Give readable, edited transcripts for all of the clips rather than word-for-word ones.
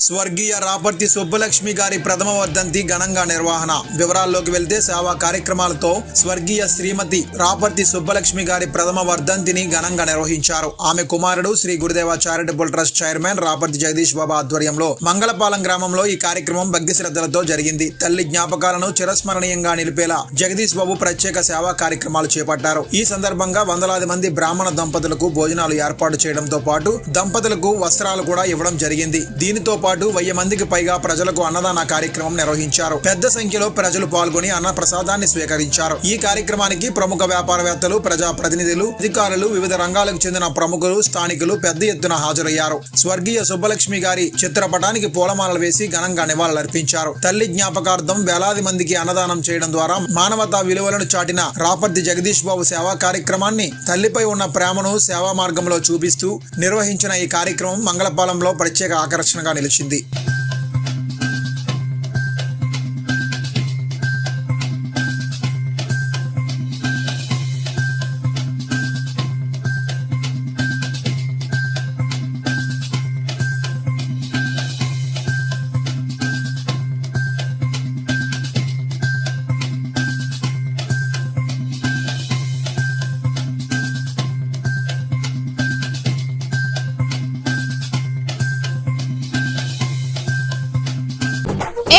స్వర్గీయ రాపర్తి సుబ్బలక్ష్మి గారి ప్రథమ వర్ధంతి ఘనంగా నిర్వహణ. వివరాల్లోకి వెళ్తే సేవా కార్యక్రమాలతో స్వర్గీయ శ్రీమతి రాపర్తి సుబ్బలక్ష్మి గారి ప్రథమ వర్ధంతిని ఘనంగా నిర్వహించారు. ఆమె కుమారుడు Shri Gurudeva charitable trust chairman Raparthi Jagadish Baba ఆధ్వర్యంలో మంగళపాలెం గ్రామంలో ఈ కార్యక్రమం భక్తి శ్రద్ధలతో జరిగింది. తల్లి జ్ఞాపకాలను చిరస్మరణీయంగా నిలిపేలా జగదీష్ బాబు ప్రత్యేక సేవా కార్యక్రమాలు చేపట్టారు. ఈ సందర్భంగా వందలాది మంది బ్రాహ్మణ దంపతులకు భోజనాలు ఏర్పాటు చేయడంతో పాటు దంపతులకు వస్త్రాలు కూడా ఇవ్వడం జరిగింది. దీనితో పాటు 1000 మందికి పైగా ప్రజలకు అన్నదాన కార్యక్రమం నిర్వహించారు. పెద్ద సంఖ్యలో ప్రజలు పాల్గొని అన్న ప్రసాదాన్ని స్వీకరించారు. ఈ కార్యక్రమానికి ప్రముఖ వ్యాపారవేత్తలు, ప్రజా ప్రతినిధులు, అధికారులు, వివిధ రంగాలకు చెందిన ప్రముఖులు, స్థానికులు పెద్ద ఎత్తున హాజరయ్యారు. స్వర్గీయ సుబ్బలక్ష్మి గారి చిత్రపటానికి పూలమాలలు వేసి ఘనంగా నివాళులర్పించారు. తల్లి జ్ఞాపకార్థం వేలాది మందికి అన్నదానం చేయడం ద్వారా మానవతా విలువలను చాటిన రాపర్తి జగదీష్ బాబు సేవా కార్యక్రమాన్ని తల్లిపై ఉన్న ప్రేమను సేవా మార్గంలో చూపిస్తూ నిర్వహించిన ఈ కార్యక్రమం మంగళపాలెంలో ప్రత్యేక ఆకర్షణగా నిలిచింది.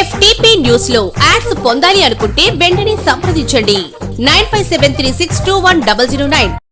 FTP న్యూస్ లో యాడ్స్ పొందాలి అనుకుంటే వెంటనే సంప్రదించండి 9573621009.